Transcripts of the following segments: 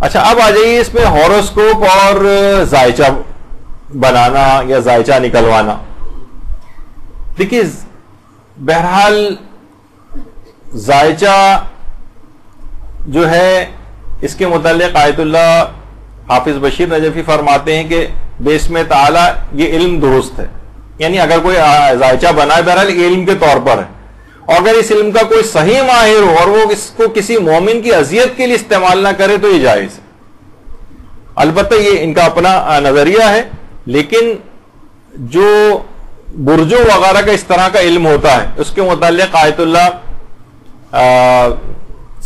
اچھا اب آ جائیے اس میں ہاروسکوپ اور ذائچہ بنانا یا ذائچہ نکلوانا. دیکھیے بہرحال ذائچہ جو ہے اس کے متعلق آیت اللہ حافظ بشیر نجفی فرماتے ہیں کہ بسم تعالی یہ علم درست ہے. یعنی اگر کوئی ذائچہ بنائے بہرحال علم کے طور پر ہے، اور اگر اس علم کا کوئی صحیح ماہر ہو اور وہ اس کو کسی مومن کی اذیت کے لیے استعمال نہ کرے تو یہ جائز ہے. البتہ یہ ان کا اپنا نظریہ ہے، لیکن جو برجوں وغیرہ کا اس طرح کا علم ہوتا ہے اس کے متعلق آیت اللہ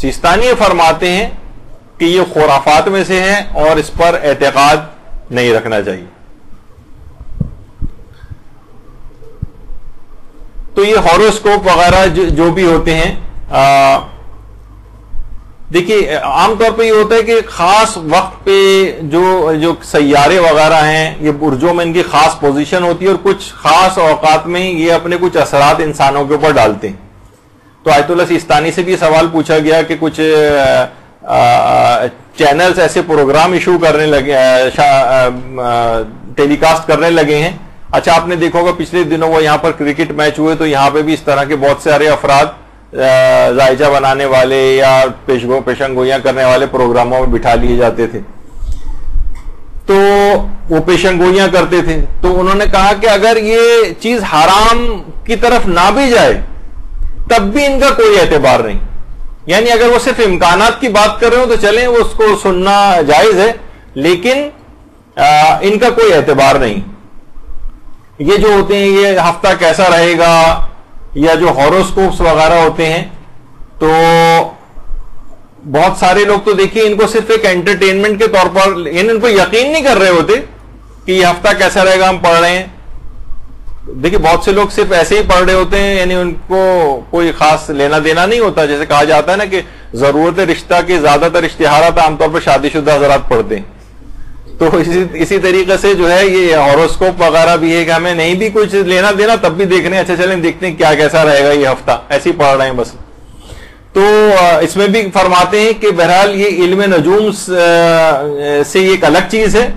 سیستانی فرماتے ہیں کہ یہ خرافات میں سے ہے اور اس پر اعتقاد نہیں رکھنا چاہیے. تو یہ ہاروسکوپ وغیرہ جو بھی ہوتے ہیں، دیکھیے عام طور پہ یہ ہوتا ہے کہ خاص وقت پہ جو سیارے وغیرہ ہیں یہ برجوں میں ان کی خاص پوزیشن ہوتی ہے اور کچھ خاص اوقات میں یہ اپنے کچھ اثرات انسانوں کے اوپر ڈالتے ہیں. تو آیت اللہ سیستانی سے بھی سوال پوچھا گیا کہ کچھ چینلز ایسے پروگرام ایشو کرنے لگے، ٹیلی کاسٹ کرنے لگے ہیں. اچھا آپ نے دیکھا ہوگا پچھلے دنوں وہ یہاں پر کرکٹ میچ ہوئے تو یہاں پہ بھی اس طرح کے بہت سارے افراد ذائچہ بنانے والے یا پیشن گوئیاں کرنے والے پروگراموں میں بٹھا لیے جاتے تھے. تو وہ پیشن گوئیاں کرتے تھے. تو انہوں نے کہا کہ اگر یہ چیز حرام کی طرف نہ بھی جائے تب بھی ان کا کوئی اعتبار نہیں. یعنی اگر وہ صرف امکانات کی بات کر رہے ہو تو چلیں وہ اس کو سننا جائز ہے، لیکن ان کا کوئی اعتبار نہیں. یہ جو ہوتے ہیں یہ ہفتہ کیسا رہے گا یا جو ہاروسکوپس وغیرہ ہوتے ہیں، تو بہت سارے لوگ تو دیکھیے ان کو صرف ایک انٹرٹینمنٹ کے طور پر، یعنی ان کو یقین نہیں کر رہے ہوتے کہ یہ ہفتہ کیسا رہے گا ہم پڑھ رہے ہیں. دیکھیے بہت سے لوگ صرف ایسے ہی پڑھ رہے ہوتے ہیں، یعنی ان کو کوئی خاص لینا دینا نہیں ہوتا. جیسے کہا جاتا ہے نا کہ ضرورت رشتہ کے زیادہ تر اشتہارات عام طور پر شادی شدہ حضرات پڑھتے ہیں. تو اسی طریقے سے جو ہے یہ ہاروسکوپ وغیرہ بھی ہے کہ ہمیں نہیں بھی کچھ لینا دینا تب بھی دیکھنے اچھا چلیں دیکھتے ہیں کیا کیسا رہے گا یہ ہفتہ، ایسے ہی پڑھ رہے ہیں بس. تو اس میں بھی فرماتے ہیں کہ بہرحال یہ علم نجوم سے یہ ایک الگ چیز ہے،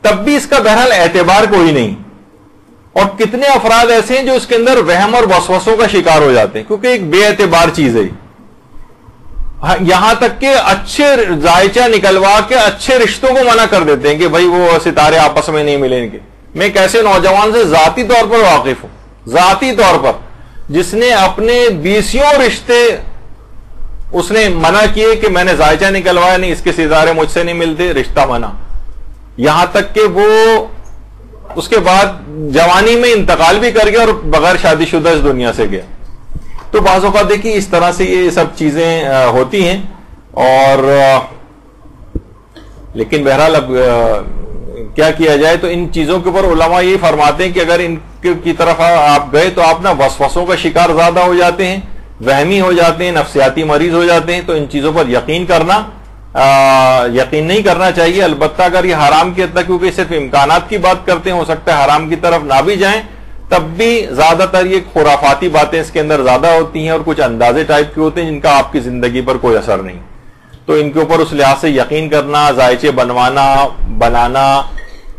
تب بھی اس کا بہرحال اعتبار کوئی نہیں. اور کتنے افراد ایسے ہیں جو اس کے اندر وہم اور وسوسوں کا شکار ہو جاتے ہیں کیونکہ ایک بے اعتبار چیز ہے. یہاں تک کہ اچھے ذائچہ نکلوا کے اچھے رشتوں کو منع کر دیتے ہیں کہ بھائی وہ ستارے آپس میں نہیں ملیں گے. میں ایک ایسے نوجوان سے ذاتی طور پر واقف ہوں، ذاتی طور پر، جس نے اپنے 20 رشتے اس نے منع کیے کہ میں نے ذائچہ نکلوایا نہیں، اس کے ستارے مجھ سے نہیں ملتے، رشتہ منع. یہاں تک کہ وہ اس کے بعد جوانی میں انتقال بھی کر گیا اور بغیر شادی شدہ اس دنیا سے گیا. تو بعض اوقات دیکھیے اس طرح سے یہ سب چیزیں ہوتی ہیں. اور لیکن بہرحال اب کیا کیا جائے، تو ان چیزوں کے اوپر علماء یہ فرماتے ہیں کہ اگر ان کی طرف آپ گئے تو آپ نا وسوسوں کا شکار زیادہ ہو جاتے ہیں، وہمی ہو جاتے ہیں، نفسیاتی مریض ہو جاتے ہیں. تو ان چیزوں پر یقین نہیں کرنا چاہیے. البتہ اگر یہ حرام کی حد تک، کیونکہ صرف امکانات کی بات کرتے ہیں، ہو سکتا ہے حرام کی طرف نہ بھی جائیں، تب بھی زیادہ تر یہ خرافاتی باتیں اس کے اندر زیادہ ہوتی ہیں اور کچھ اندازے ٹائپ کے ہوتے ہیں جن کا آپ کی زندگی پر کوئی اثر نہیں. تو ان کے اوپر اس لحاظ سے یقین کرنا، ذائچے بنانا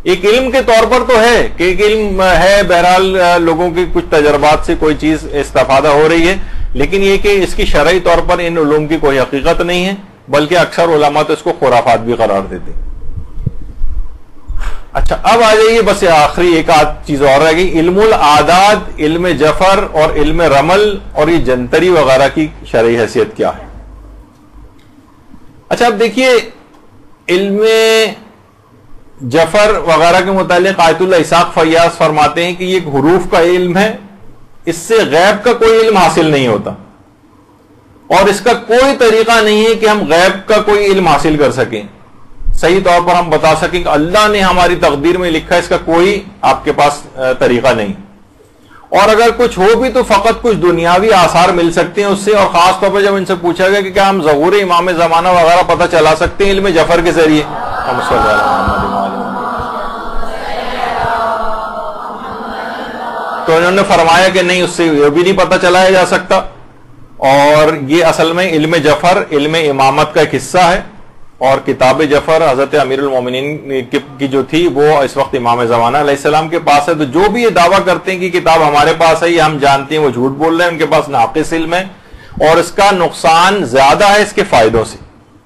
ایک علم کے طور پر تو ہے کہ ایک علم ہے، بہرحال لوگوں کے کچھ تجربات سے کوئی چیز استفادہ ہو رہی ہے، لیکن یہ کہ اس کی شرعی طور پر ان علوم کی کوئی حقیقت نہیں ہے، بلکہ اکثر علماء تو اس کو خرافات بھی قرار دیتے. اچھا اب آ جائیے بس آخری ایک آدھ چیز اور رہ گئی، علم العادات، علم جفر اور علم رمل اور یہ جنتری وغیرہ کی شرعی حیثیت کیا ہے. اچھا اب دیکھیے علم جفر وغیرہ کے متعلق آیت اللہ اسحاق فیاض فرماتے ہیں کہ یہ ایک حروف کا علم ہے، اس سے غیب کا کوئی علم حاصل نہیں ہوتا اور اس کا کوئی طریقہ نہیں ہے کہ ہم غیب کا کوئی علم حاصل کر سکیں، صحیح طور پر ہم بتا سکیں کہ اللہ نے ہماری تقدیر میں لکھا ہے، اس کا کوئی آپ کے پاس طریقہ نہیں. اور اگر کچھ ہو بھی تو فقط کچھ دنیاوی آثار مل سکتے ہیں اس سے. اور خاص طور پر جب ان سے پوچھا گیا کہ کیا ہم ظہور امام زمانہ وغیرہ پتہ چلا سکتے ہیں علم جفر کے ذریعے، تو انہوں نے فرمایا کہ نہیں، اس سے یہ بھی نہیں پتہ چلایا جا سکتا. اور یہ اصل میں علم جفر علم امامت کا ایک حصہ ہے، اور کتاب جعفر حضرت امیر المومنین کی جو تھی وہ اس وقت امام زمانہ علیہ السلام کے پاس ہے. تو جو بھی یہ دعویٰ کرتے ہیں کہ کتاب ہمارے پاس ہے، یہ ہم جانتے ہیں، وہ جھوٹ بول رہے ہیں. ان کے پاس ناقص علم ہے اور اس کا نقصان زیادہ ہے اس کے فائدوں سے،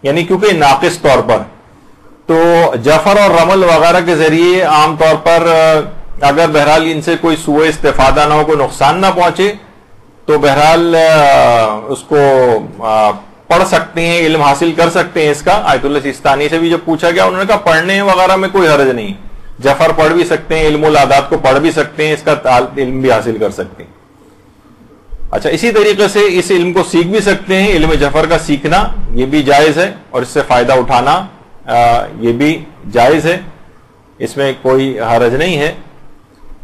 یعنی کیونکہ ناقص طور پر. تو جعفر اور رمل وغیرہ کے ذریعے عام طور پر اگر بہرحال ان سے کوئی سوء استفادہ نہ ہو، کوئی نقصان نہ پہنچے، تو بہرحال اس کو پڑھ سکتے ہیں، علم حاصل کر سکتے ہیں اس کا. آیت اللہ سیستانی سے بھی جب پوچھا گیا انہوں نے کہا پڑھنے وغیرہ میں کوئی حرج نہیں، جعفر پڑھ بھی سکتے ہیں، علم العادات کو پڑھ بھی سکتے ہیں، اس کا علم بھی حاصل کر سکتے ہیں. اچھا، اسی طریقے سے اس علم کو سیکھ بھی سکتے ہیں. علم جعفر کا سیکھنا یہ بھی جائز ہے اور اس سے فائدہ اٹھانا یہ بھی جائز ہے، اس میں کوئی حرج نہیں ہے.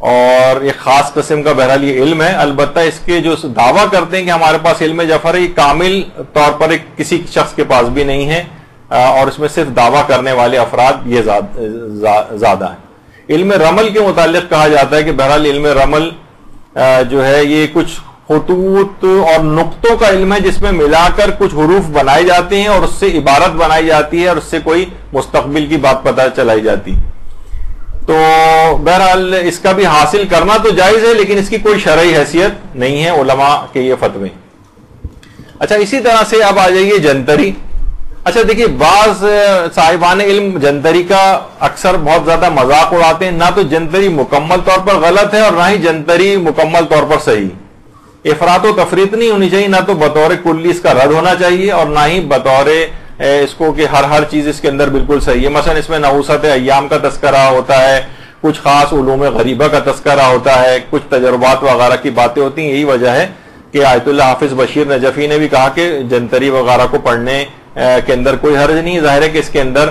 اور ایک خاص قسم کا بہرحال یہ علم ہے. البتہ اس کے جو دعویٰ کرتے ہیں کہ ہمارے پاس علم جعفر ہے، یہ کامل طور پر کسی شخص کے پاس بھی نہیں ہے اور اس میں صرف دعویٰ کرنے والے افراد یہ زیادہ ہیں. علم رمل کے متعلق کہا جاتا ہے کہ بہرحال علم رمل جو ہے یہ کچھ خطوط اور نقطوں کا علم ہے جس میں ملا کر کچھ حروف بنائے جاتے ہیں اور اس سے عبارت بنائی جاتی ہے اور اس سے کوئی مستقبل کی بات پتہ چلائی جاتی. تو بہرحال اس کا بھی حاصل کرنا تو جائز ہے لیکن اس کی کوئی شرعی حیثیت نہیں ہے، علماء کے یہ فتوے. اچھا، اسی طرح سے اب آ جائیے جنتری. اچھا دیکھیے، بعض صاحبان علم جنتری کا اکثر بہت زیادہ مذاق اڑاتے ہیں. نہ تو جنتری مکمل طور پر غلط ہے اور نہ ہی جنتری مکمل طور پر صحیح. افراط و تفریط نہیں ہونی چاہیے، نہ تو بطور کلی اس کا رد ہونا چاہیے اور نہ ہی بطور اس کو کہ ہر چیز اس کے اندر بالکل صحیح ہے. مثلا اس میں نحوست ایام کا تذکرہ ہوتا ہے، کچھ خاص علوم غریبہ کا تذکرہ ہوتا ہے، کچھ تجربات وغیرہ کی باتیں ہوتی ہیں. یہی وجہ ہے کہ آیت اللہ حافظ بشیر نجفی نے بھی کہا کہ جنتری وغیرہ کو پڑھنے کے اندر کوئی حرج نہیں. ظاہر ہے کہ اس کے اندر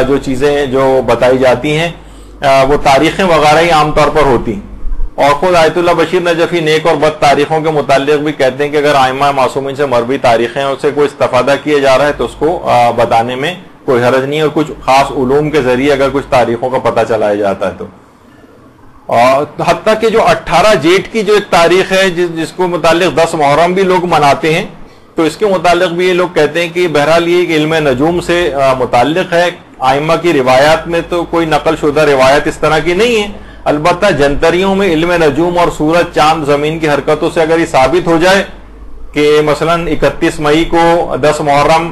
جو چیزیں جو بتائی جاتی ہیں وہ تاریخیں وغیرہ ہی عام طور پر ہوتی ہیں. اور خود آیت اللہ بشیر نجفی نیک اور بد تاریخوں کے متعلق بھی کہتے ہیں کہ اگر ائمہ معصومین سے مروی تاریخیں اس سے کوئی استفادہ کیا جا رہا ہے تو اس کو بتانے میں کوئی حرج نہیں. اور کچھ خاص علوم کے ذریعے اگر کچھ تاریخوں کا پتہ چلایا جاتا ہے تو حتیٰ کہ جو 18 جیٹ کی جو ایک تاریخ ہے جس کو متعلق 10 محرم بھی لوگ مناتے ہیں، تو اس کے متعلق بھی یہ لوگ کہتے ہیں کہ بہرحال یہ ایک علم نجوم سے متعلق ہے. ائمہ کی روایات میں تو کوئی نقل شدہ روایت اس طرح کی نہیں ہے. البتہ جنتریوں میں علم نجوم اور سورج چاند زمین کی حرکتوں سے اگر یہ ثابت ہو جائے کہ مثلا 31 مئی کو 10 محرم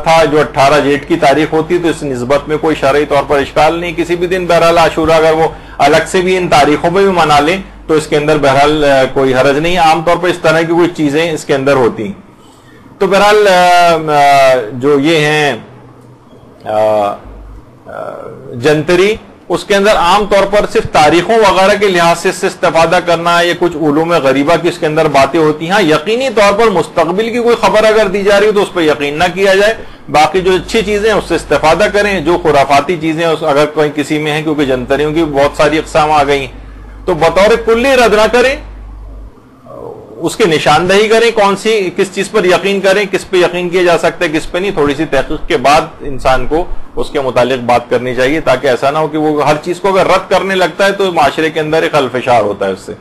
تھا جو 18 جیٹ کی تاریخ ہوتی، تو اس نسبت میں کوئی شرعی طور پر اشکال نہیں. کسی بھی دن بہرحال عاشورہ اگر وہ الگ سے بھی ان تاریخوں پہ بھی منا لیں تو اس کے اندر بہرحال کوئی حرج نہیں. عام طور پر اس طرح کی کوئی چیزیں اس کے اندر ہوتی ہیں. تو بہرحال جو یہ ہیں جنتری، اس کے اندر عام طور پر صرف تاریخوں وغیرہ کے لحاظ سے استفادہ کرنا ہے، یہ کچھ علوم غریبہ کی اس کے اندر باتیں ہوتی ہیں. ہاں، یقینی طور پر مستقبل کی کوئی خبر اگر دی جا رہی ہو تو اس پہ یقین نہ کیا جائے. باقی جو اچھی چیزیں ہیں اس سے استفادہ کریں. جو خرافاتی چیزیں اگر کوئی کسی میں ہیں، کیونکہ جنتریوں کی بہت ساری اقسام آ گئی، تو بطور کلی رد نہ کریں، اس کی نشاندہی کریں کس چیز پر یقین کریں، کس پہ یقین کیا جا سکتا ہے، کس پہ نہیں. تھوڑی سی تحقیق کے بعد انسان کو اس کے متعلق بات کرنی چاہیے تاکہ ایسا نہ ہو کہ وہ ہر چیز کو اگر رد کرنے لگتا ہے تو معاشرے کے اندر ایک خلفشار ہوتا ہے اس سے.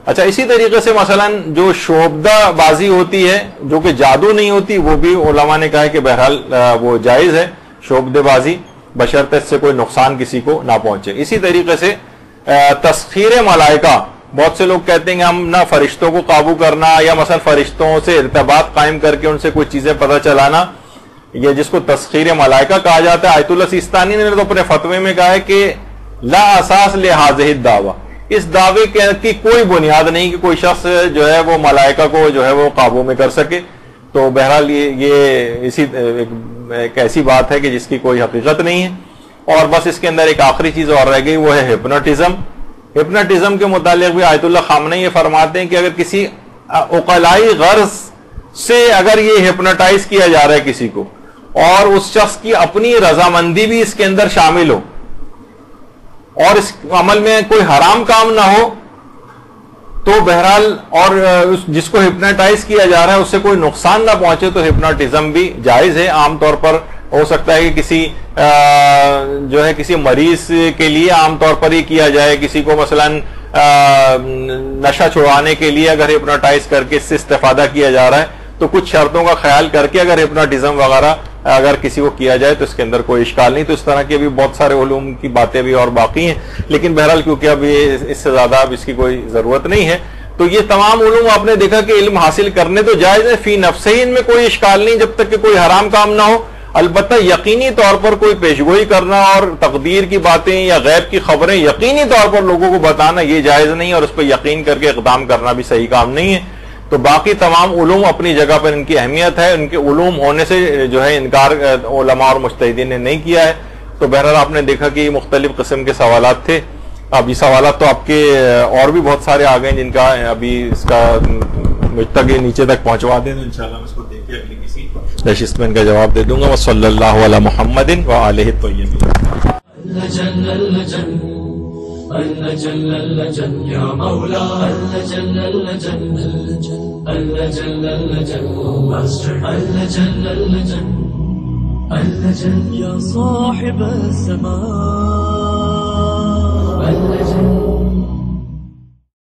اچھا، اسی طریقے سے مثلا جو شعبدہ بازی ہوتی ہے جو کہ جادو نہیں ہوتی، وہ بھی علماء نے کہا ہے کہ بہرحال وہ جائز ہے شعبدہ بازی، بشرطیہ اس سے کوئی نقصان کسی کو نہ پہنچے. اسی طریقے سے تسخیر ملائکہ، بہت سے لوگ کہتے ہیں کہ ہم نہ فرشتوں کو قابو کرنا یا مثلا فرشتوں سے ارتباط قائم کر کے ان سے کوئی چیزیں پتہ چلانا، یہ جس کو تسخیر ملائکہ کہا جاتا ہے. آیت اللہ سیستانی نے تو اپنے فتوے میں کہا ہے کہ لا اساس لہذہ الدعوی، اس دعوے کی کوئی بنیاد نہیں کہ کوئی شخص جو ہے وہ ملائکہ کو جو ہے وہ قابو میں کر سکے. تو بہرحال یہ ایک ایسی بات ہے کہ جس کی کوئی حقیقت نہیں ہے. اور بس اس کے اندر ایک آخری چیز اور رہ گئی، وہ ہے ہپنوٹزم. ہپنوٹزم کے متعلق بھی آیت اللہ خامنہ یہ فرماتے ہیں کہ اگر کسی عقلائی غرض سے اگر یہ ہپنوٹائز کیا جا رہا ہے کسی کو اور اس شخص کی اپنی رضامندی بھی اس کے اندر شامل ہو اور اس عمل میں کوئی حرام کام نہ ہو، تو بہرحال اور جس کو ہپنوٹائز کیا جا رہا ہے اس سے کوئی نقصان نہ پہنچے تو ہپنوٹزم بھی جائز ہے. عام طور پر ہو سکتا ہے کہ کسی جو ہے کسی مریض کے لیے عام طور پر ہی کیا جائے، کسی کو مثلا نشہ چھڑانے کے لیے اگر ہپنوٹائز کر کے اس سے استفادہ کیا جا رہا ہے تو کچھ شرطوں کا خیال کر کے اگر ہپنوٹزم وغیرہ اگر کسی کو کیا جائے تو اس کے اندر کوئی اشکال نہیں. تو اس طرح کے بھی بہت سارے علوم کی باتیں بھی اور باقی ہیں, لیکن بہرحال کیونکہ اب اس سے زیادہ اب اس کی کوئی ضرورت نہیں ہے. تو یہ تمام علوم آپ نے دیکھا کہ علم حاصل کرنے تو جائز ہے, فی نفس ہی ان میں کوئی اشکال نہیں جب تک کہ کوئی حرام کام نہ ہو. البتہ یقینی طور پر کوئی پیشگوئی کرنا اور تقدیر کی باتیں یا غیب کی خبریں یقینی طور پر لوگوں کو بتانا یہ جائز نہیں, اور اس پہ یقین کر کے اقدام کرنا بھی صحیح کام نہیں ہے. تو باقی تمام علوم اپنی جگہ پر ان کی اہمیت ہے, ان کے علوم ہونے سے جو ہے انکار علماء اور مجتہدین نے نہیں کیا ہے. تو بہرحال آپ نے دیکھا کہ مختلف قسم کے سوالات تھے. اب یہ سوالات تو آپ کے اور بھی بہت سارے آ گئے جن کا ابھی اس کا مجھ تک نیچے تک پہنچوا دیں تو انشاءاللہ میں اس کو دیکھ کے اگلی کسی نشست میں ان کا جواب دے دوں گا. وصلی اللہ علی محمد وآلہ الطیبین. يا مولا يا صاحب السماء